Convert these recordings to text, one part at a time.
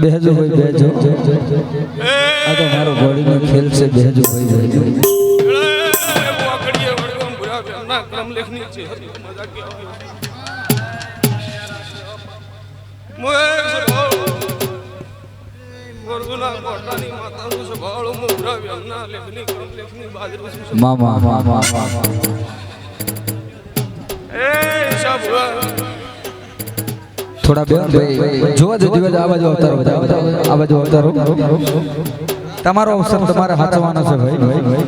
બેહજો ભાઈ બેહજો આ તો મારો ઘોડીનો ખેલ છે બેહજો ભાઈ બેહજો વાકડીએ વડગમ ભૂરા બેના ક્રમ લેખની છે મજા કે મોય સભાળ વડગુના કોટાની માતાનું સભાળ ભૂરા બેના લેખની ક્રમ લેખની બાજરો છે મામા એ સભા થોડા બેન ભાઈ જોવા જો દિવસ આ બાજુ અવતારો આ બાજુ અવતારો તમારો અવસર તમારે હાચવાનો છે ભાઈ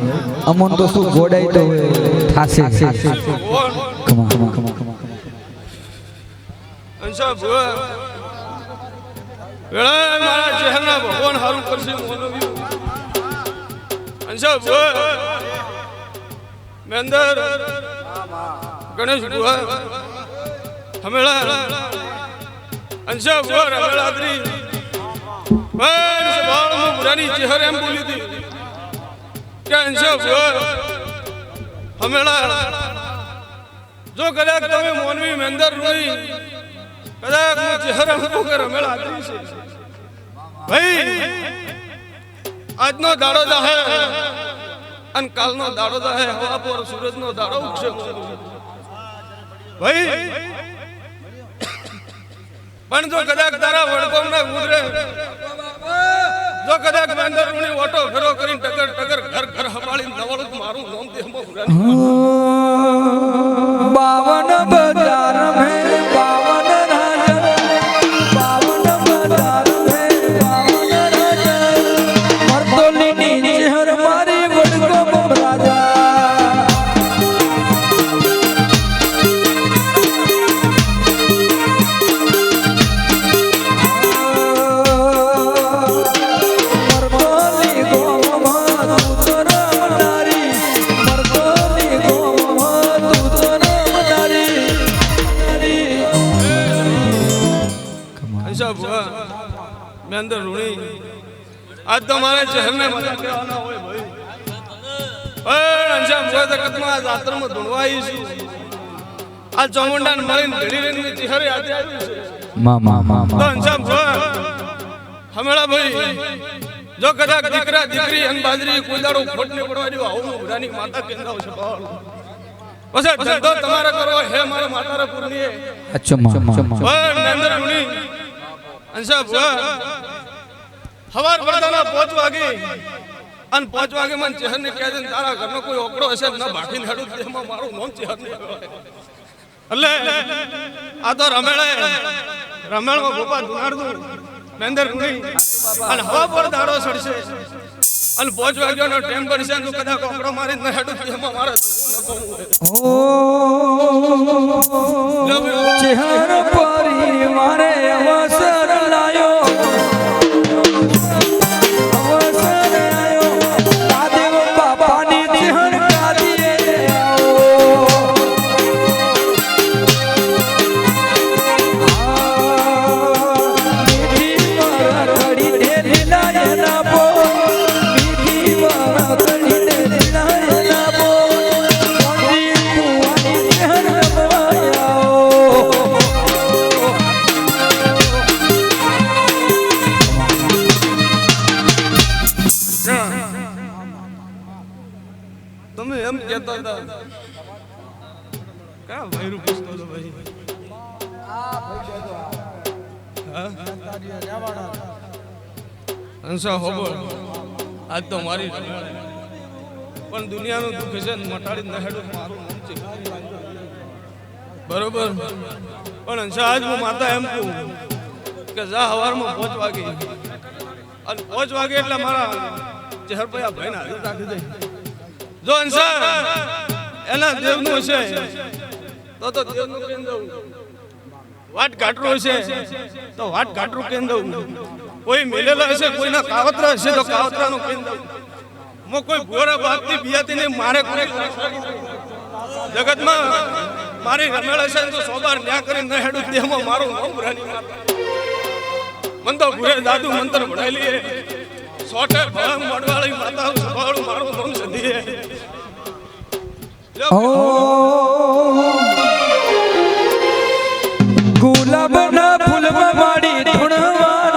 અમન તો શું ગોડાઈ તો થાશે કમા અંશા ભુવા વેળા મારા ચહેરા ભગવાન હારું કરશે મોનવ્યું અંશા ભુવા મેંદર ગણેશ ભુવા હમેળા અંશા ભુવા રમેળાદરી ભાઈ સભાળ હું બુરાની ચહેરે એમ બોલી હતી કે અંશા ભુવા હમેળા જો કદાચ તમે મોનવી મેંદર રોઈ કદાચ હું ચહેરા હું કે રમેળાદરી છે ભાઈ આજનો દાડો જાહે અને કાલનો દાડો જાહે હવા પર સૂરજનો દાડો ઉગશે ભાઈ પણ જો કદાચ તારા વડકોમના ગુજરે જો કદાચ મેંદરની ઓટો ફેરો કરીને ટકર ટકર ઘર ઘર હમાળીને નવળું મારું નામ દેહમાં ભૂરાની બાવન બજાર મે બાવન રાજા બાવન બજાર મે બાવન રાજા મરતોલીની ચહેર મારી વડકો રાજા મેંદર રૂણી આજ તો મારા ચહેરને મજા કહેવાના હોય ભાઈ પણ અંશામ જગતમાં આ જાત્રામાં ધૂણવાઈ છું આ ચામુંડાને મળીને ઘડી રહીને ચહેરે આજે આવ્યું છે મામા તો અંશામ હમેળા ભાઈ જો કદાચ દીકરા દીકરી અને બાજરી કોઈ દાડો ખોટ ને પડવા દેવા આવું ભૂરાની માતા કેન્દ્ર છે બાળ પછી ધંધો તમારે કરો હે મારા માતારા પૂર્ણીએ અચ્છા મામા પણ મેંદર રૂણી અંશા ભુવા હવાર પડતાના 5 વાગે અને 5 વાગે મને ચહેરને કહે છે તારા ઘરનો કોઈ ઓકડો હશે ન ભાઠીને હેડું તેમાં મારું નામ ચહેર નહીં એટલે આ તો રમેળમાં ગોપા ધુનાડતું મેંદર રૂણી અને હવા પર દાડો ચડશે અને 5 વાગ્યાનો ટાઈમ પડશે તો કદાચ ઓકડો મારીને ન હેડું તેમાં મારે ચહેર પરી મારે અવસર લાયો અવસર આયો કાદેવ બાપાની ચહેર કાદીએ તમે એમ કહેતા હતા કા ભાઈરું પૂછતો હતો ભાઈ અંશા હોબળ આજ તો મારી પણ દુનિયાનું દુઃખ છે મટાડી ન હેડું મારું નામ છે બરોબર પણ અંશા આજ હું માતા એમ કહું કે જા હવારમાં 5 વાગે અને 5 વાગે એટલે મારા ચહેરપયા ભાઈને હાજર રાખી દે જો અંશા એના દેવનું હશે તો દેવનું કેમ દઉં વાટ ઘાટરું હશે તો વાટ ઘાટરું કેમ દઉં કોઈ મેલેલા હશે કોઈના કાવતરા હશે તો કાવતરાનું કેમ દઉં મો કોઈ ભોરા બાપથી બિયાતી નહીં મારે કોઈ જગતમાં મારી રમેળ હશે તો સોબાર ન્યા કરીને ન હેડું તેમાં મારું નામ ભરાની માતા મન તો ભૂરે દાદુ મંત્ર ભણાયેલી સોટે ભળંગ મોડવાળી માતા સભાળું મારું નામ સધીએ ગુલાબના ફૂલમાં માડી ધૂણવા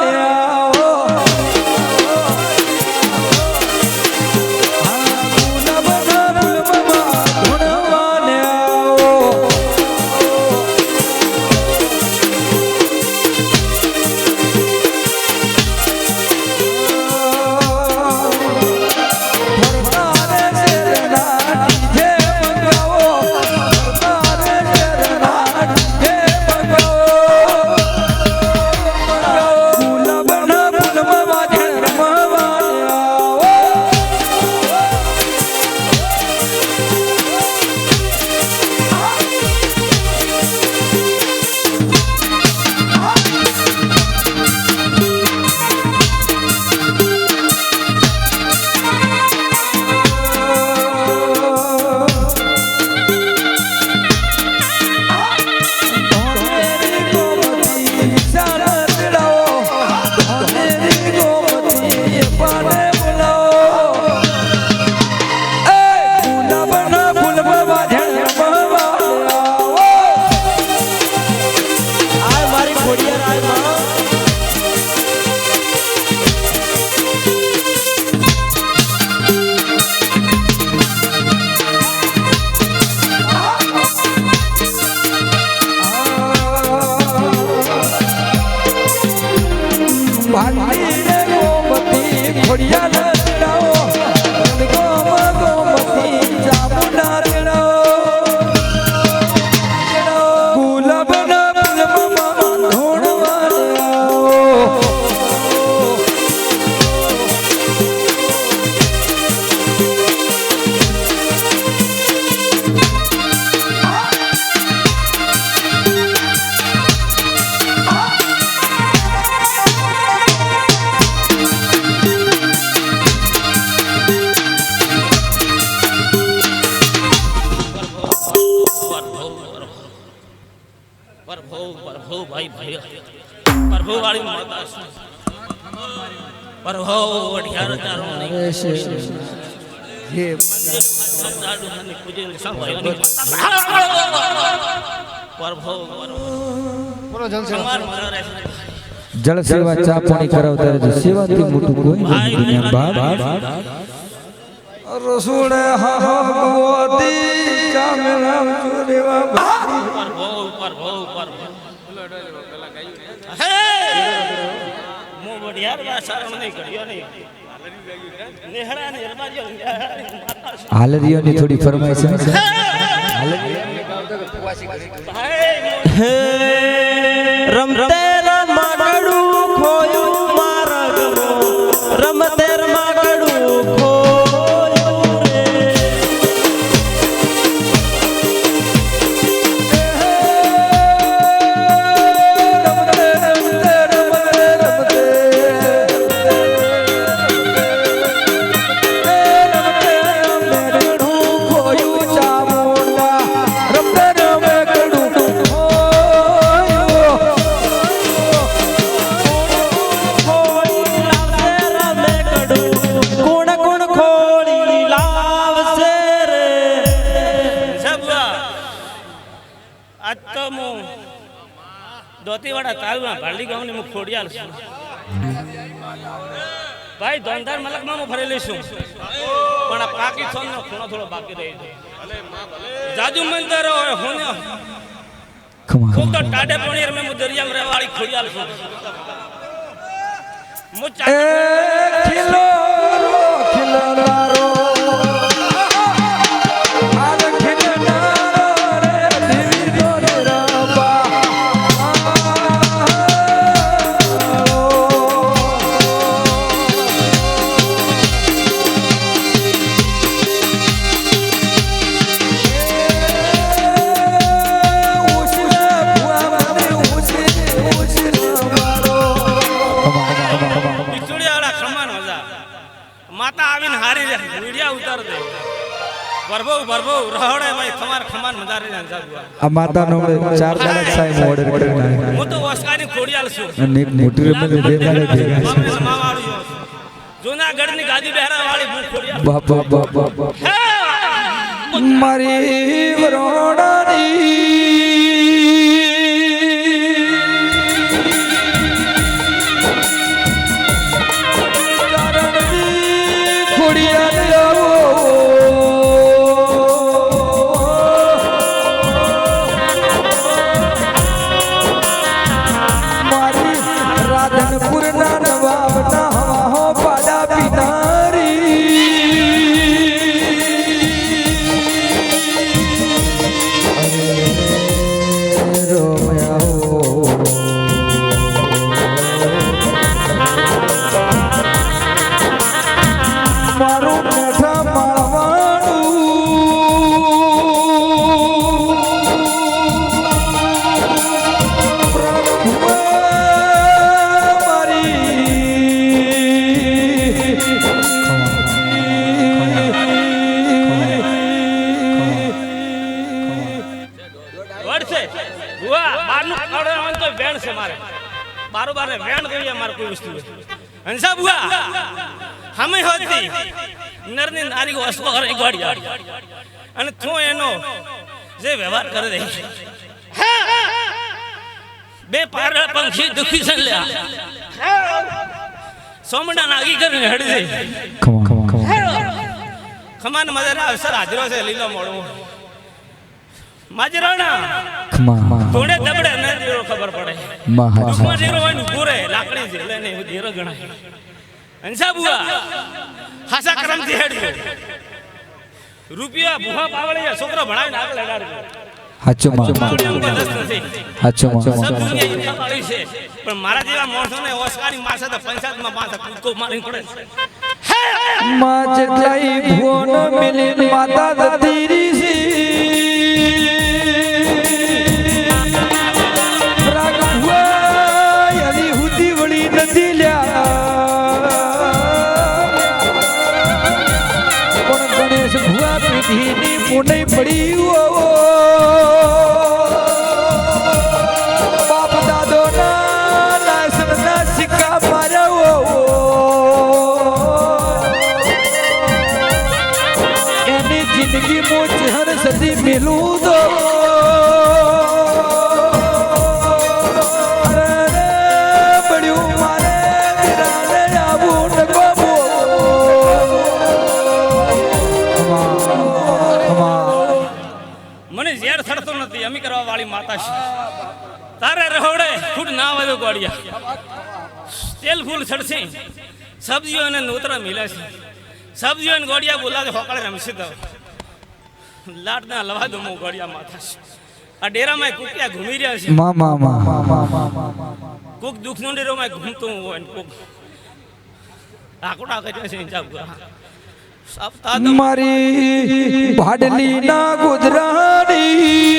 प्रभु भाई भाई प्रभु वाली माता प्रभु अढ़ियार चारों ये जल सेवा चा पानी करावता रहे सेवा थी मोटू कोई नहीं दुनिया बाप रसूल हा हा भगवती चा मेरा देवा प्रभु प्रभु प्रभु मो बढ़ियार सारण नहीं करियो नहीं नेहरा निर्माजियो हालरियो ने थोड़ी फरमाइश है रमते रमागड़ू खोयू मारगो रमते रमागड़ू खोयू रे रमते रमते रमते रमते रमते रमते खोयू चामुंडा रमते रमते दोतीवाड़ा तालुआ भाली गाँव ने खोड़ियाल भाई दोनदार मलक में भरे लेशु पण पाकिस्तान नो खूणो थोड़ो बाकी रही जाजू मंदिर होने खूब तो टाडे पणीर में दरिया में रेवाड़ी खोड़ियाल सु मुचा खिलो खिलो रो माता आवीन हारी वीडियो उतार दे प्रभु प्रभु रहड़े भाई तुम्हार खमान मदारे जान आ माता नो 4 दाड़ा साई ऑर्डर करना है मु तो वसकानी खोड़ियाल छु अनेक मोटी में दे दाड़ा भेगा मावाड़ी जूनागढ़ ની गादी बहरा वाली भू खोड़ियाल बाप बाप बाप मारी वरोडानी बारोबार वेण गई है मार कोई वस्तु हंसा बुआ हमें होती नरनी नारी को असको हर एक गाड़ी अन थो एनो जे व्यवहार कर दे बे पार पंखी दुखी सन ले सोमडा नागी कर हट दे खमान मदरा अवसर हाजरो से लीलो मोड़ो माजराना थोड़े दबड़े न जीरो खबर पड़े रुकमा जीरो वानु पूरे लाकड़ी जेले ने जीरो गणा હંસા બુઆ હાસા કરમથી હેડજો રૂપિયા ભૂહા પાવળિયા છોકરા ભણાવીને આગળ લગાડજો હાચો માં હાચો માં સબ દુનિયા ઈચ્છા પાડી છે પણ મારા જેવા માણસોને ઓસ્કારી મારશે તો પંચાયતમાં પાછા કૂદકો મારી પડે માં જેટલાઈ ભુવન મિલિન માતા દતીરી સી રાગ ભુવા યલી હુદી વળી નથી લ્યા પણ ગણેશ ભુવા પીઠીની પુનઈ પડી બાપ દાદો ના લાસન ના સિક્કા માર્યા એની જિંદગી મોચ હર સદી મિલું દો બડ્યું મારે વિરાને આવું નકો મને ઝેર થડતો નથી અમી કરવા વાળી માતા છે તારે રહોડે ખુદ ના આવ્યો ગોળિયા તેલ ફૂલ છડશે સબ્જીઓ અને નોતરા મિલે છે સબ્જીઓ અને ગોળિયા બોલાવે હોકળે રમશે તો લાડ ના લવા દો મો ગોળિયા માથા છે આ ડેરામાં કુકિયા ઘૂમી રહ્યા છે કુક દુઃખનો ડેરોમાં ઘૂમતું હોય ને કુક આકોટા કર્યા છે જાવ સપ્તાહ મારી ભાડલી ના ગુજરાની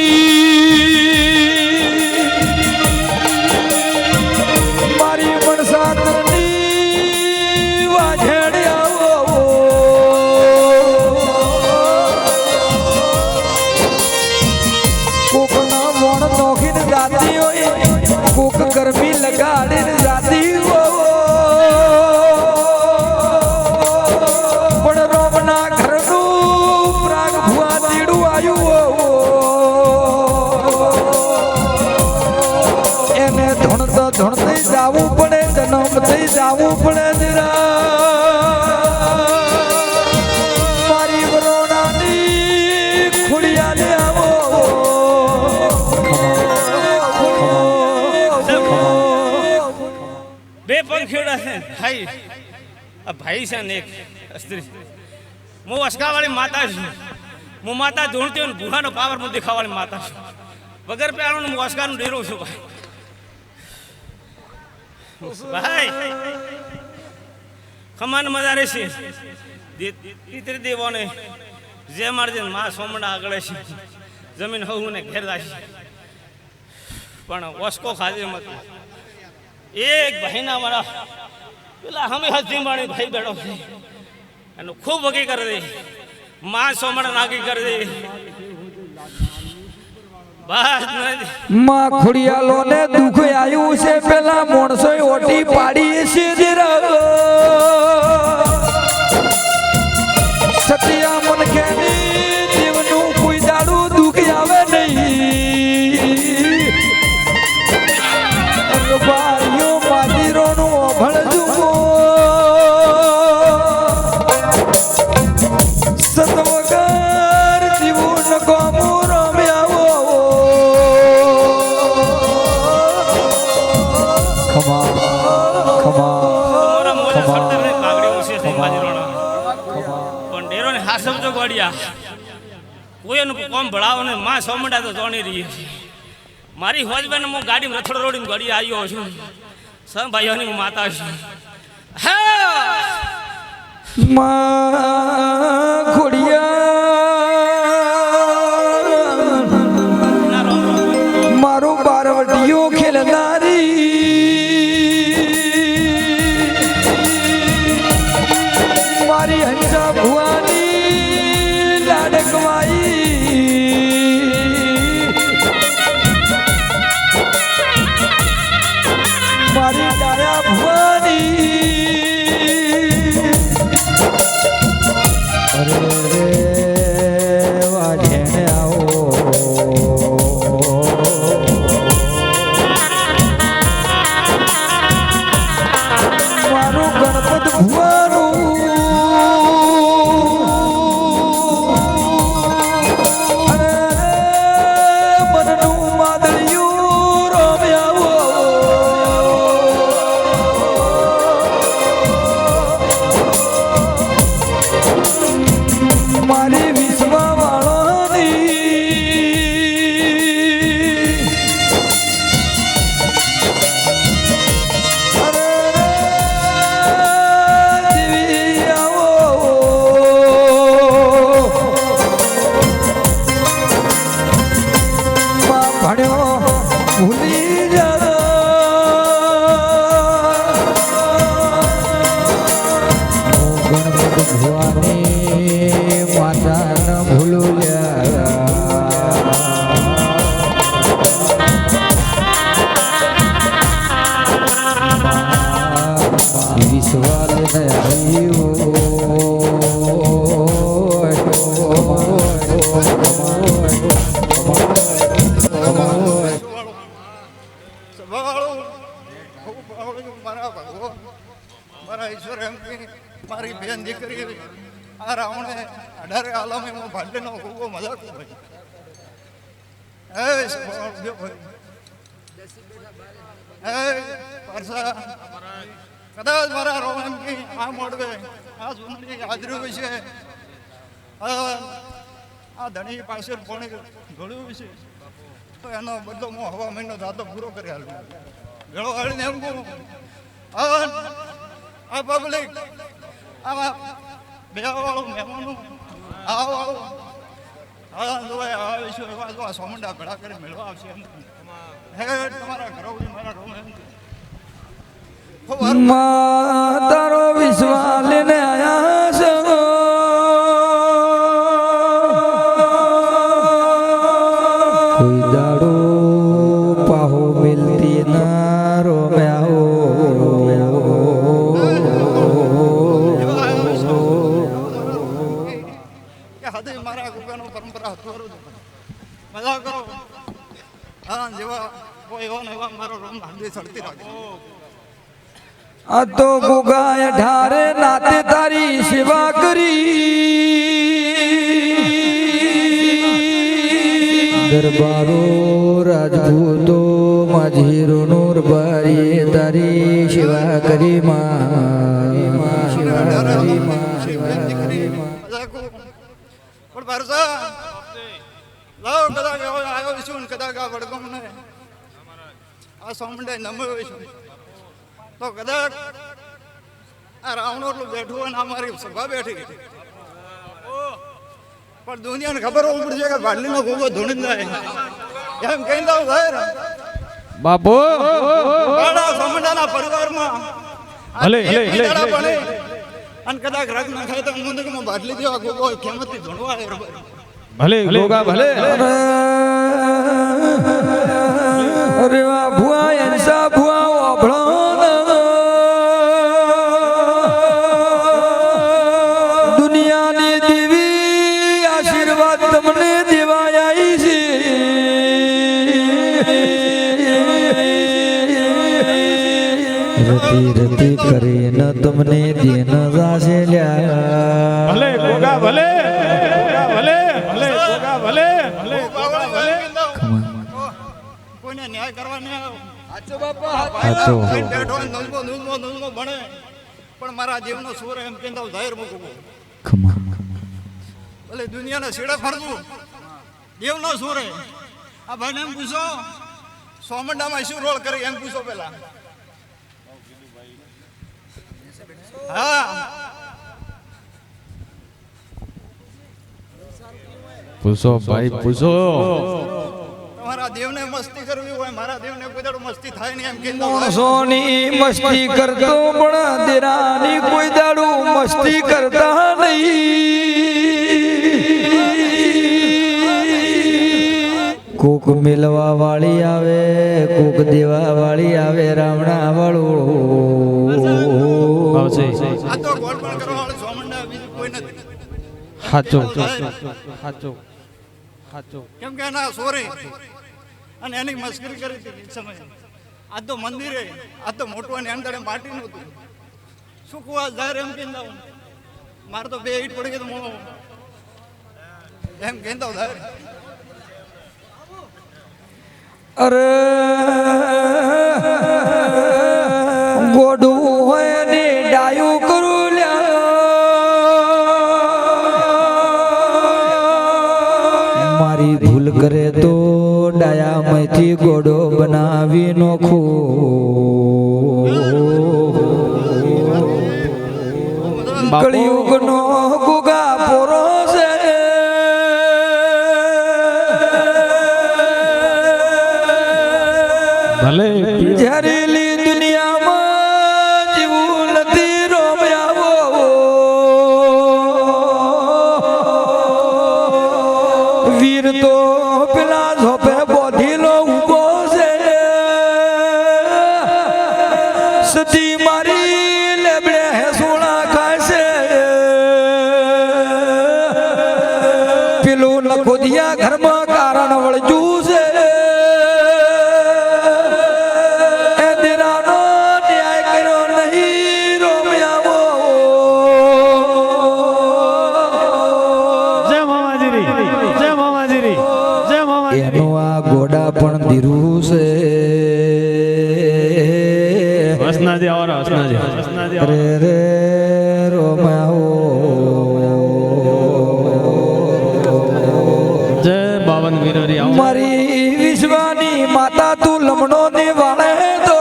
મારી મણસાતરની વાજેડિયાઓ કોકના મોણ નોખીને જાતી હોય કોક ગરમી લગાડીને જાતી હોય એને ધણતે જાવું પડે જન્મથી જાવું પડે જરા મારી વરોણાની ખુડિયાને આવો બે પંખીડા છે ભાઈ આ ભાઈ છે ને એક સ્ત્રી હું અસકાવાળી માતા છું હું માતા ધૂણતી હોય ને ભૂહાનો પાવર હું દેખાવાળી માતા છું વગર પ્યારણ હું અસકાનું ડેરું છું ભાઈ ખમાન મજા રહેશે તીતરી દેવોને જે મારજે મા સોમડા આગળ છે જમીન હવું ને ઘેર રાખી પણ ઓસ્કો ખાજે મત એક ભાઈના મારા પેલા હમે હસ્તી માણી ભાઈ બેઠો છે એનું ખૂબ વગી કરી દે મા સોમડા નાગી કરી દે માં ખુડિયાલો ને દુઃખ આવ્યું છે પેલા માણસો ઓટી પાડી છે સતિયા મન ખેની જીવનું કોઈ દાડું દુઃખ આવે નહીં ભાઈઓ માજીરો નું અભળજું સતવગર જીવન ગમું કોઈનું કોમ ભળાવો ને માં સોમડા તો જોણી રહી છે મારી હોજબેન હું ગાડીમાં રથડ રોડીને ઘડી આવ્યો છું સમ ભાઈઓની હું માતા છું માં ખોડિયા મારું બારવટીઓ ખેલનારી મારી હંસા ભુવાની લાડકવાઈ મારી ડાયા ભુવાની અરે વાઢેને આવો મારું ગણપત ભુવાનું કરી આ રાવણે 18 આલમે ભાડલીનો ખૂબ મજાક ભાઈ એ ભાઈ પરસા કદાચ મારા રોમ એમ કે આ મોડવે આ સુંદરી હાજરી વિશે આ ધણી પાસે કોણે ઘોડ્યું વિશે તો એનો બદલો હું હવા મહિનો જાતો પૂરો કરી હાલું ભેળો હાડીને એમ કહું આ પબ્લિક આમાં બેવાળું મહેમાનું આવાળું હા જોવાય આ વિશે એવા જો આ સોમંડા ભેળા કરી મેળવા આવશે એમ હે તમારા ઘરો મારા રોમ એમ તારો વિશ્વાસ લઈને આયા છે કોઈ દાડો પાહો મિલતી ના રોમ્યા કે હદે મારા ગુગાનો પરંપરા હથવારો મજા કરો હા જેવા કોઈ એવા ને એવા મારો રોમ હાંડી સડતી રાખે આ તો ગુગાય ઢારે નાતે તારી સેવા કરી દરબારો રાજપૂતો માજીરો નૂર બારી તારી સેવા કરી માં સેવા કરી પણ ભરસા લાવ કદાચ આવ્યો છું ને કદાચ આ વડગમ ને આ સોમંડે નમ્યો છું તો કદાચ આ રાવણો એટલું બેઠું હોય ને અમારી સભા બેઠી ગઈ પણ દુનિયાને ખબર હોવી પડશે કે ભાડલીનો ગોગો ધૂણી જાય એમ કહી દઉં ભાઈ બાપુ સોમંડાના પરિવારમાં ભલે અને કદાચ રગ ના ખાય તો મુંદકમાં ભાડલી જેવા ગોગો કેમથી ધૂણવા ભલે ગોગા ભલે અરે વાહ ભુઆ એનસા ભુઆ ઓભળો દુનિયાની દેવી આશીર્વાદ તમને દેવાયા છે રતી રતી કરીને તમને દેન જાશે લ્યા ભલે ગોગા ભલે ભલે ભલે ગોગા ભલે ભલે કોઈને ન્યાય કરવા નહીં આવ્યો સાચો બાપા બેઠો નજમો ભણે પણ મારા જીવનો સુર એમ કહેતો જાહેર મૂકવું ભલે દુનિયાને છેડે ફરવું દેવનો સુર આ ભાઈને એમ પૂછો સોમંડામાં શું રોલ કરી એમ પૂછો પેલા હા પૂછો ભાઈ પૂછો તમારા દેવને મસ્તી કરવી હોય મારા દેવને કોઈ દાડો મસ્તી થાય નહીં એમ કહેતો સોની મસ્તી કરતો પણ દેરાની કોઈ દાડો મસ્તી કરતા નહીં કોક મિલવા વાળી આવે કોક દેવા વાળી આવે રામણા વાળું આ તો ગોળ પણ કરવા વાળો સોમંડા બીજું કોઈ નથી સાચો કેમ કે એના સોરી અને એની મસ્કરી કરી હતી એક સમય આ તો મંદિરે આ તો મોટું અને અંદર માટી નહોતું શું કુવા જાહેર એમ કહેતા મારે તો બે ઈટ પડી ગઈ તો મોણો એમ કહેતા જાહેર અરે ગોડું હોય ને ડાયું કરું લ્યા મારી ભૂલ કરે તો ડાયામાંથી ગોડો બનાવી નોખો કળિયુગનો ગુગા પોરો છે ભલે ઝેરીલી દુનિયામાં જીવું નથી રોમ્યાવો વીર તો પેલા ઝોપે બોધીલો ઉભો છે સતી મારી લેબડે હેસોણા ખાય છે પેલું લખોદિયા ઘરમાં કારણ વળજું છે ગોડા પણ ધીરું છે હસનાજી આવો હસનાજી રે રે રોમાઓ જય બાવન વીરરી આવો મારી વિશ્વાની માતા તું લમણો ને વાળે તો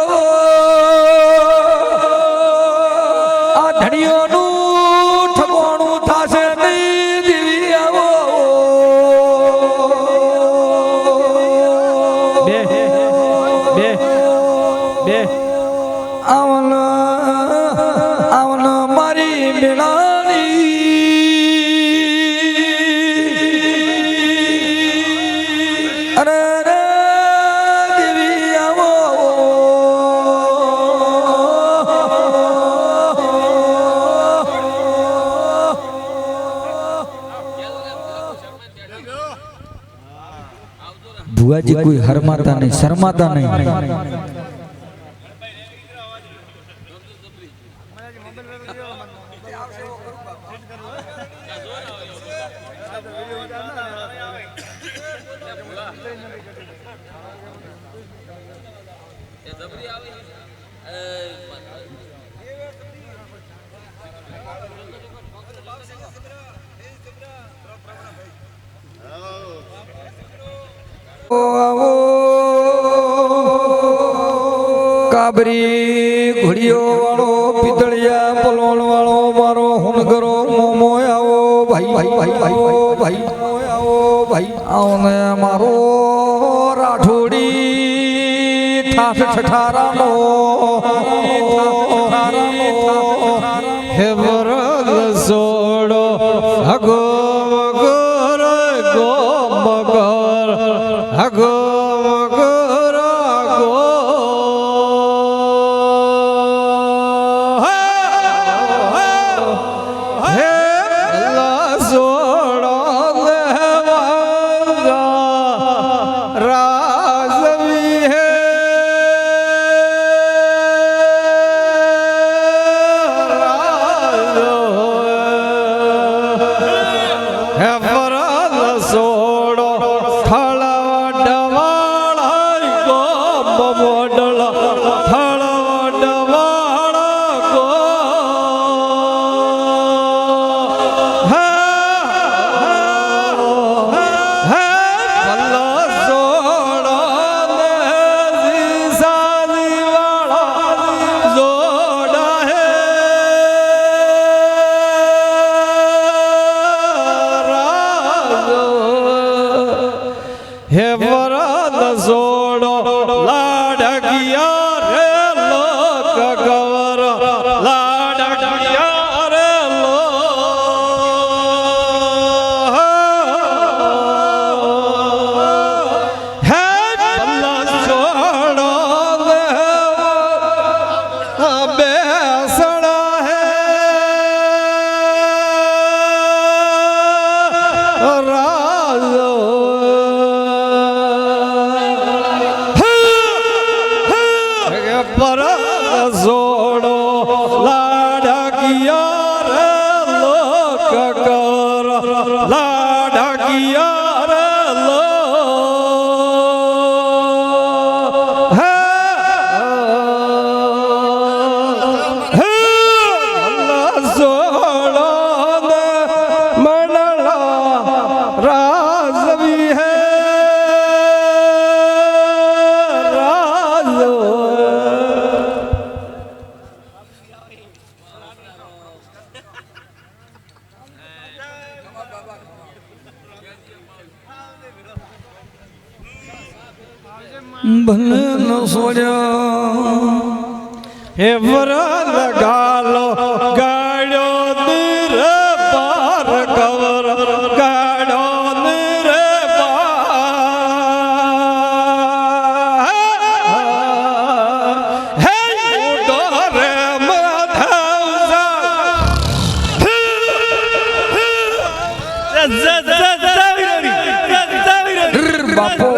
આ ધણીઓનું ઠગોણું થાશે નહીં દેવી આવો બે બે બે આવન આવન મારી મેળાની અરે રે દેવી આવો ભુવાજી કોઈ હરમાતા નહીં શરમાતા નહીં આવો કાબરી ઘોડીઓ વાળો પિતળિયા પલોણ વાળો મારો હુનગરો મોમો આવો ભાઈ ભાઈ ભાઈ ભાઈ ભાઈ આવો ભાઈ આવો ને મારો રાઠોડી ઠાઠ ઠઠારાનો હે વરદ સોડો હગો મગર ગો મગર હગો મગર ગો હે અલ્લાહ સોડો લેવા રાજવી હે હે વરદ સોડો થળવડવાળા ગો મોડળ થળવડવાળા ગો હે હે અલ્લાહ સોડો ને જીસાની વાળા જોડા હે હે વરદ સોડો લાડકિયા રે લોક ગવર લાડકિયા રે લો હે અલ્લાહ સોડો બેસણા હે રાજો પર સોડો લાડકિયા રે લોક કર લાડકિયા રે લો હે અલ્લાહ સોડો ને મનલા રાજવી હે રાજો ભલે ન સોડ્યા હે વરદ ગાલો ગાડ્યો નીર પાર કવર ગાડ્યો નીર પાર હે ડોરે બાપો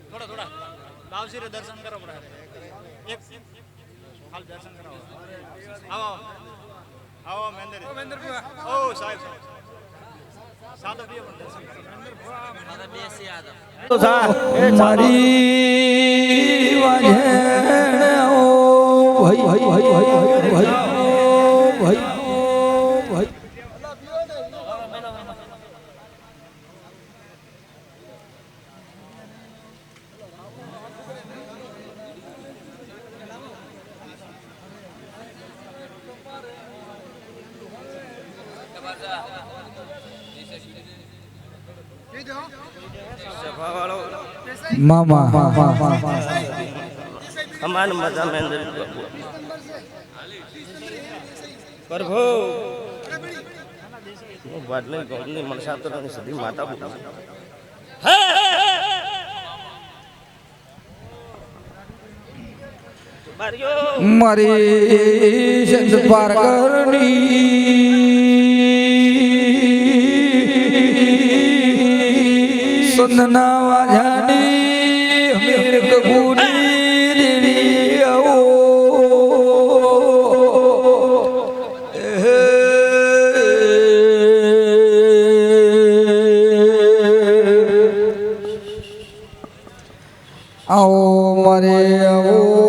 થોડા થોડા લાવશી રે દર્શન કરો પડે એક હાલ દર્શન કરાવો આવો આવો મહેન્દ્ર ઓ સાહેબ સાદો પીએ પણ દર્શન કરો મારી વાજણ ઓ ભાઈ ભાઈ ભાઈ ભાઈ ભાઈ ભાઈ મામા અમાન મજા મહેન્દ્ર પ્રભુ હું વાડલી ગોળની મનસાતરની સદી માતા બોલું મારી સંત પારકરની સુંદના વાજાની મીર કબૂની દેવી આવો આવો મારે આવો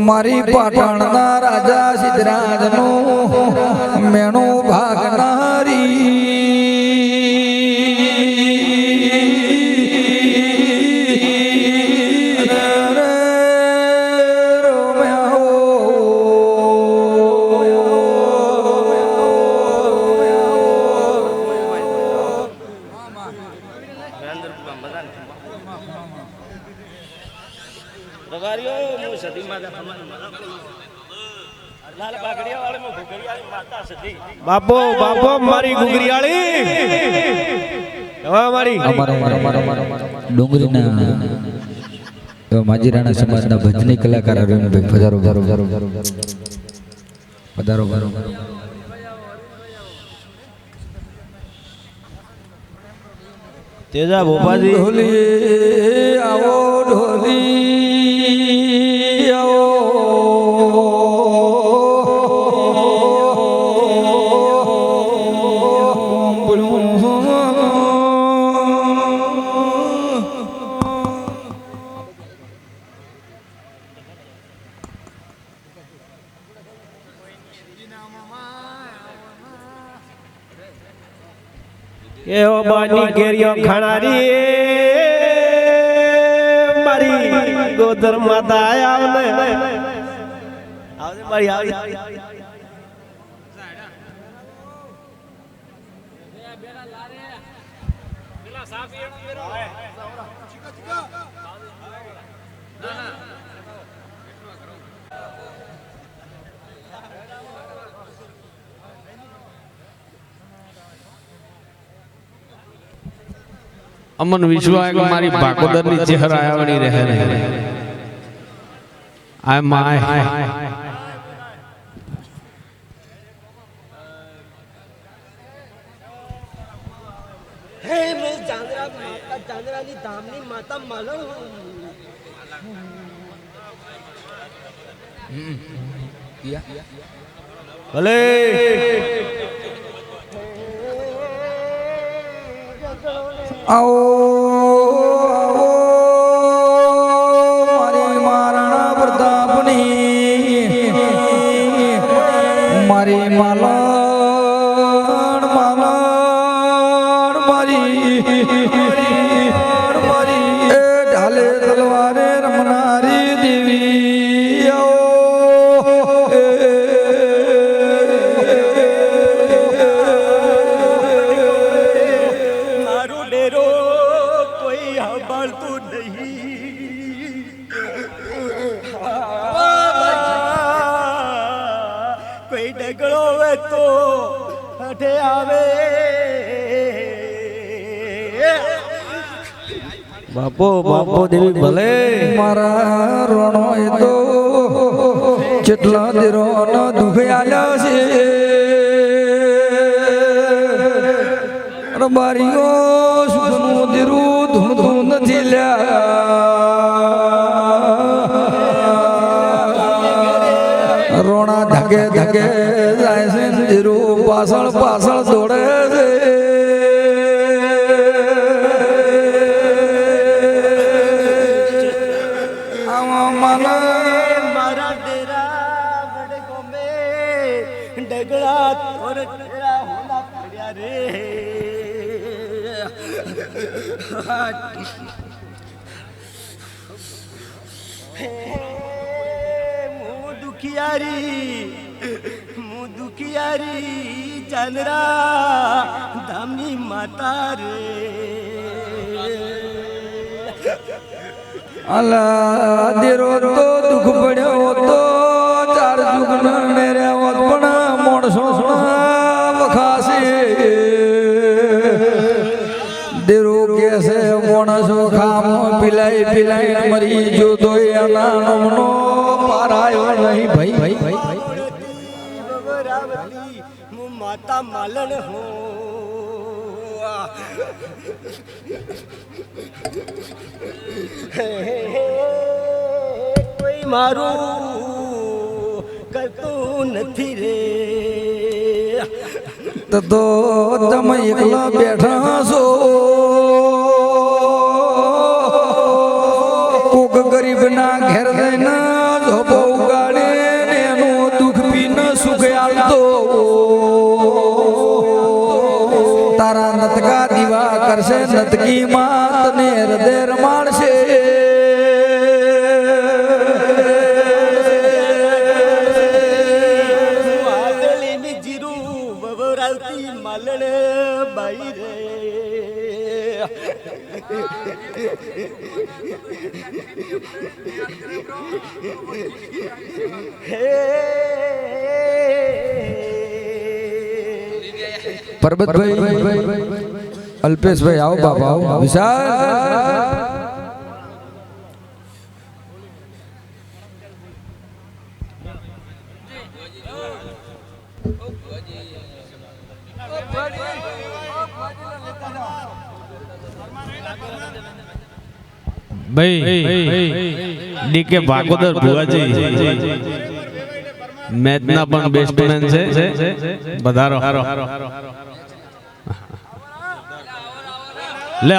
મારી પાટણના રાજા સિદ્ધરાજનું મેણું ભાગનારી બાપો બાપો મારી ગુગરિયાળી હવે મારી ડુંગરીના માજીરાણા સમાજના ભજની કલાકાર અરવિંદભાઈ પધારો પધારો પધારો તેજા ભોપાજી ઢોલી આવો ઢોલી આવો એવો બાની કેરીઓ ખાણારી મારી ગોદર માતા આવને આવજે મારી આવી અમન વિશ્વાસ મારી ભાગોદરની ચહેરા આવવાની રહે આય માય હે મેં ચાંદરાની ધામની માતા માલણ ભલે આવો મારી મહારાણા પ્રતાપની મારી માલણ મારી એ ઢાલે તલવારે રમનારી દેવી મારું ડેરો કોઈ સાંભળતું નહીં કોઈ ડગલો હોય તો હઠે આવે બાપો બાપો દેવી ભલે મારા રણો એ તો કેટલા દેરોનો દુઃખ આલ્યો છે રબારીઓ સુખનું દેરું ધૂણતું નથી લ્યા રોણા ધકે ધકે જાય છે દેરું પાછળ પાછળ દોડે છે મારા ડેરા વડે ગમે ડગલા તોર ડેરા હોના પડ્યા રે હું દુખિયારી ચાંદરા ધામની માતા રે અલા દેરો તો દુઃખ પડ્યો તો ચાર જુગન ને રેવત પણ મોણસો વખાશે દેરો કેસે મોણસો ખામો પિલાઈ પિલાઈ મરી જો તો એના નમનો પારાયો નહીં ભાઈ બરાવતી હું માતા માલણ હો કોઈ મારું કરતું નથી રે તો તમે એકલા બેઠા છો કોક ગરીબ ના ઘેર જઈને ધોબો ઉગાડે ને એનું દુઃખ પીને સુખ આલતો તારા નતકા દીવા કરશે નતકી માં તને હૃદય રમાડશે વાદળીની જીરું વવરાવતી માલણ બાઈ રે પરબતભાઈ અલ્પેશભાઈ આવો બાપા આવો વિશાલ ભાઈ ડીકે ભાગોદર ભુવાજી મેચના પણ બેસ્ટમેન છે વધારો લે